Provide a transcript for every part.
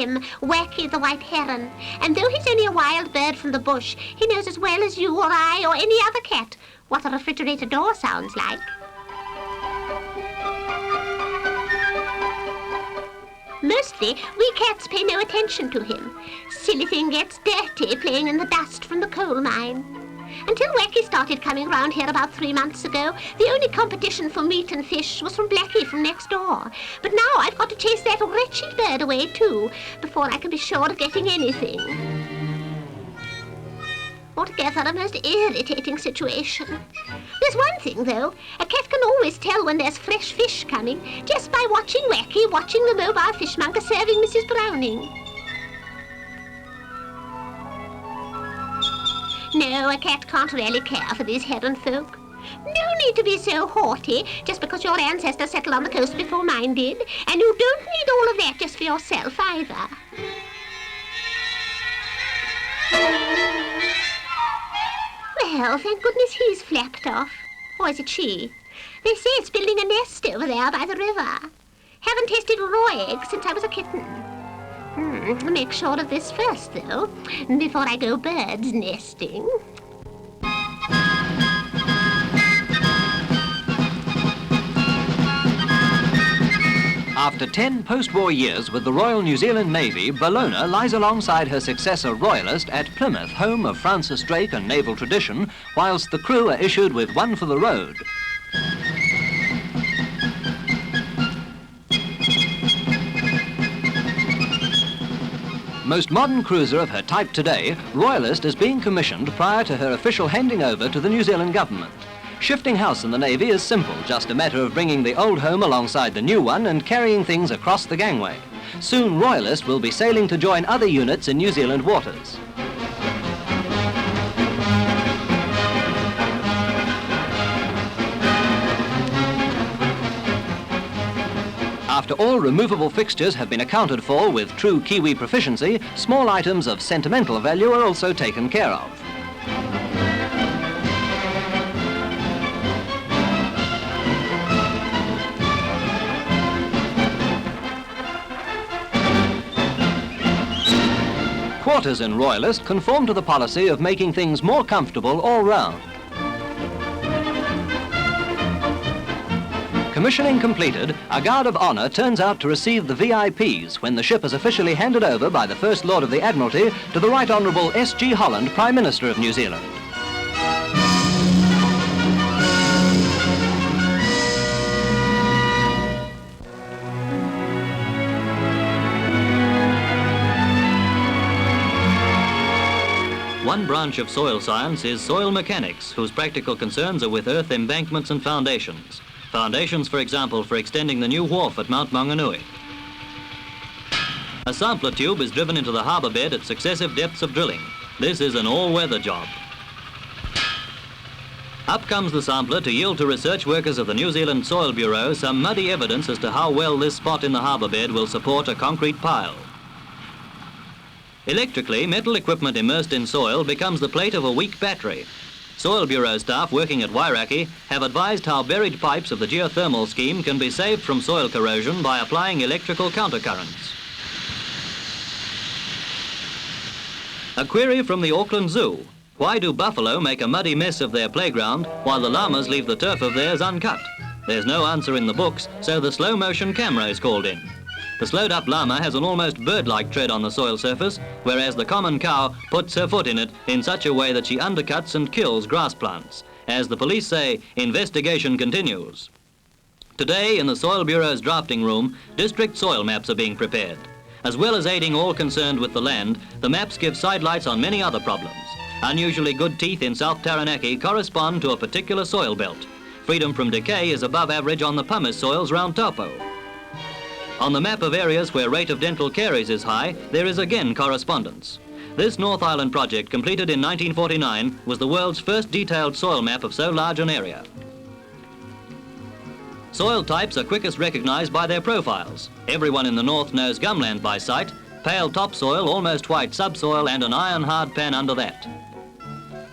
him Wacky the White Heron, and though he's only a wild bird from the bush, he knows as well as you or I or any other cat what a refrigerator door sounds like. Mostly, we cats pay no attention to him. Silly thing gets dirty playing in the dust from the coal mine. Until Wacky started coming round here about 3 months ago, the only competition for meat and fish was from Blackie from next door. But now I've got to chase that wretched bird away too, before I can be sure of getting anything. Altogether a most irritating situation. There's one thing, though. A cat can always tell when there's fresh fish coming, just by watching Wacky watching the mobile fishmonger serving Mrs. Browning. No, a cat can't really care for these heron folk. No need to be so haughty just because your ancestors settled on the coast before mine did, and you don't need all of that just for yourself either. Well, thank goodness he's flapped off. Or is it she? They say it's building a nest over there by the river. Haven't tasted raw eggs since I was a kitten. Make sure of this first, though, before I go birds nesting. After 10 post-war years with the Royal New Zealand Navy, Bellona lies alongside her successor Royalist at Plymouth, home of Francis Drake and naval tradition, whilst the crew are issued with one for the road. Most modern cruiser of her type today, Royalist is being commissioned prior to her official handing over to the New Zealand government. Shifting house in the Navy is simple, just a matter of bringing the old home alongside the new one and carrying things across the gangway. Soon Royalist will be sailing to join other units in New Zealand waters. After all removable fixtures have been accounted for with true Kiwi proficiency, small items of sentimental value are also taken care of. Quarters in Royalist conform to the policy of making things more comfortable all round. Commissioning completed, a guard of honour turns out to receive the VIPs when the ship is officially handed over by the First Lord of the Admiralty to the Right Honourable S.G. Holland, Prime Minister of New Zealand. One branch of soil science is soil mechanics, whose practical concerns are with earth embankments and foundations. Foundations, for example, for extending the new wharf at Mount Maunganui. A sampler tube is driven into the harbour bed at successive depths of drilling. This is an all-weather job. Up comes the sampler to yield to research workers of the New Zealand Soil Bureau some muddy evidence as to how well this spot in the harbour bed will support a concrete pile. Electrically, metal equipment immersed in soil becomes the plate of a weak battery. Soil Bureau staff working at Wairaki have advised how buried pipes of the geothermal scheme can be saved from soil corrosion by applying electrical countercurrents. A query from the Auckland Zoo. Why do buffalo make a muddy mess of their playground while the llamas leave the turf of theirs uncut? There's no answer in the books, so the slow motion camera is called in. The slowed-up llama has an almost bird-like tread on the soil surface, whereas the common cow puts her foot in it in such a way that she undercuts and kills grass plants. As the police say, investigation continues. Today, in the Soil Bureau's drafting room, district soil maps are being prepared. As well as aiding all concerned with the land, the maps give sidelights on many other problems. Unusually good teeth in South Taranaki correspond to a particular soil belt. Freedom from decay is above average on the pumice soils round Taupo. On the map of areas where rate of dental caries is high, there is again correspondence. This North Island project, completed in 1949, was the world's first detailed soil map of so large an area. Soil types are quickest recognized by their profiles. Everyone in the north knows gumland by sight, pale topsoil, almost white subsoil, and an iron-hard pan under that.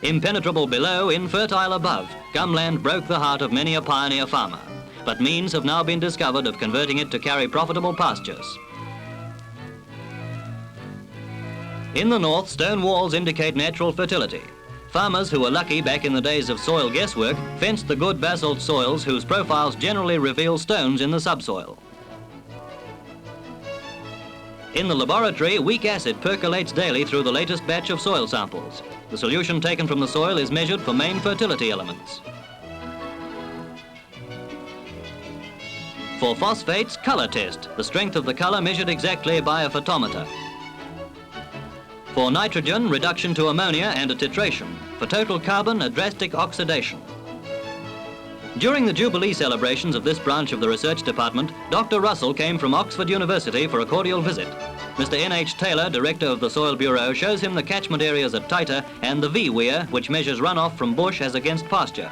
Impenetrable below, infertile above, gumland broke the heart of many a pioneer farmer. But means have now been discovered of converting it to carry profitable pastures. In the north, stone walls indicate natural fertility. Farmers who were lucky back in the days of soil guesswork fenced the good basalt soils whose profiles generally reveal stones in the subsoil. In the laboratory, weak acid percolates daily through the latest batch of soil samples. The solution taken from the soil is measured for main fertility elements. For phosphates, colour test, the strength of the colour measured exactly by a photometer. For nitrogen, reduction to ammonia and a titration. For total carbon, a drastic oxidation. During the Jubilee celebrations of this branch of the research department, Dr. Russell came from Oxford University for a cordial visit. Mr. N.H. Taylor, director of the Soil Bureau, shows him the catchment areas at Taita and the V-weir, which measures runoff from bush as against pasture.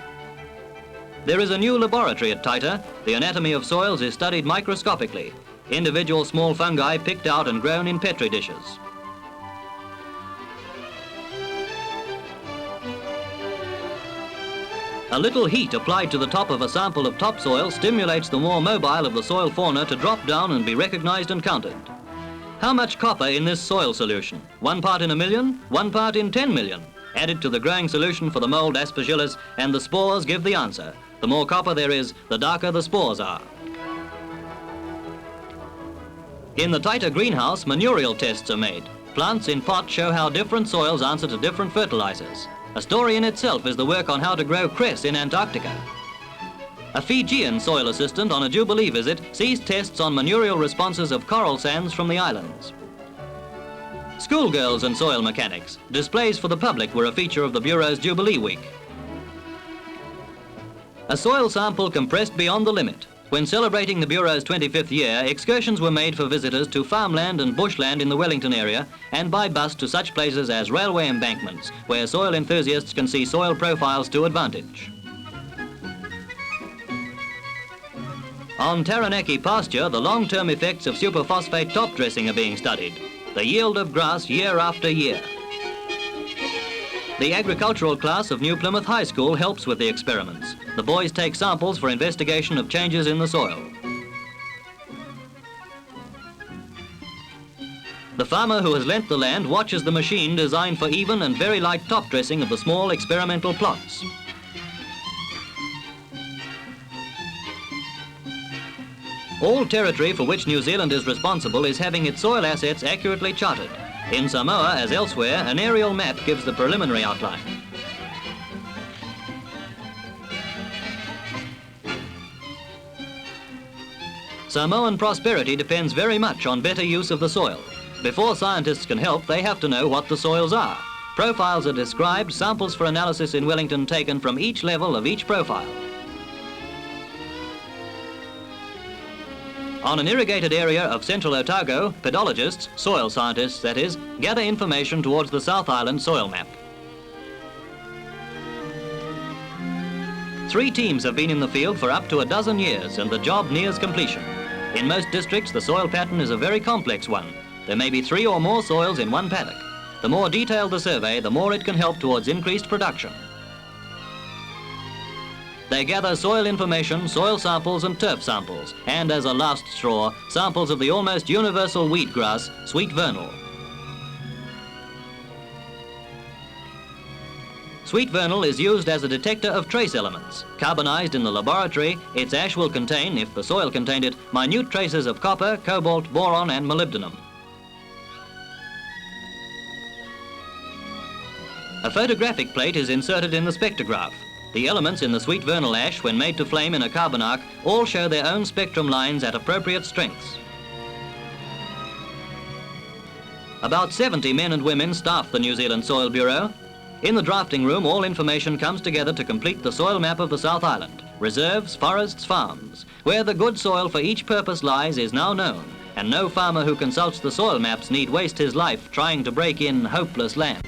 There is a new laboratory at Taita. The anatomy of soils is studied microscopically. Individual small fungi picked out and grown in petri dishes. A little heat applied to the top of a sample of topsoil stimulates the more mobile of the soil fauna to drop down and be recognized and counted. How much copper in this soil solution? 1 part in a million, 1 part in 10 million. Added to the growing solution for the mold Aspergillus, and the spores give the answer. The more copper there is, the darker the spores are. In the Taita greenhouse, manurial tests are made. Plants in pots show how different soils answer to different fertilizers. A story in itself is the work on how to grow cress in Antarctica. A Fijian soil assistant on a Jubilee visit sees tests on manurial responses of coral sands from the islands. Schoolgirls and soil mechanics. Displays for the public were a feature of the Bureau's Jubilee Week. A soil sample compressed beyond the limit. When celebrating the Bureau's 25th year, excursions were made for visitors to farmland and bushland in the Wellington area and by bus to such places as railway embankments, where soil enthusiasts can see soil profiles to advantage. On Taranaki pasture, the long-term effects of superphosphate top dressing are being studied. The yield of grass year after year. The agricultural class of New Plymouth High School helps with the experiments. The boys take samples for investigation of changes in the soil. The farmer who has lent the land watches the machine designed for even and very light top dressing of the small experimental plots. All territory for which New Zealand is responsible is having its soil assets accurately charted. In Samoa, as elsewhere, an aerial map gives the preliminary outline. Samoan prosperity depends very much on better use of the soil. Before scientists can help, they have to know what the soils are. Profiles are described, samples for analysis in Wellington taken from each level of each profile. On an irrigated area of central Otago, pedologists, soil scientists that is, gather information towards the South Island soil map. 3 teams have been in the field for up to a dozen years and the job nears completion. In most districts, the soil pattern is a very complex one. There may be 3 or more soils in one paddock. The more detailed the survey, the more it can help towards increased production. They gather soil information, soil samples and turf samples, and as a last straw, samples of the almost universal wheatgrass, sweet vernal. Sweet vernal is used as a detector of trace elements. Carbonized in the laboratory, its ash will contain, if the soil contained it, minute traces of copper, cobalt, boron and molybdenum. A photographic plate is inserted in the spectrograph. The elements in the sweet vernal ash, when made to flame in a carbon arc, all show their own spectrum lines at appropriate strengths. About 70 men and women staff the New Zealand Soil Bureau. In the drafting room, all information comes together to complete the soil map of the South Island. Reserves, forests, farms. Where the good soil for each purpose lies is now known, and no farmer who consults the soil maps need waste his life trying to break in hopeless land.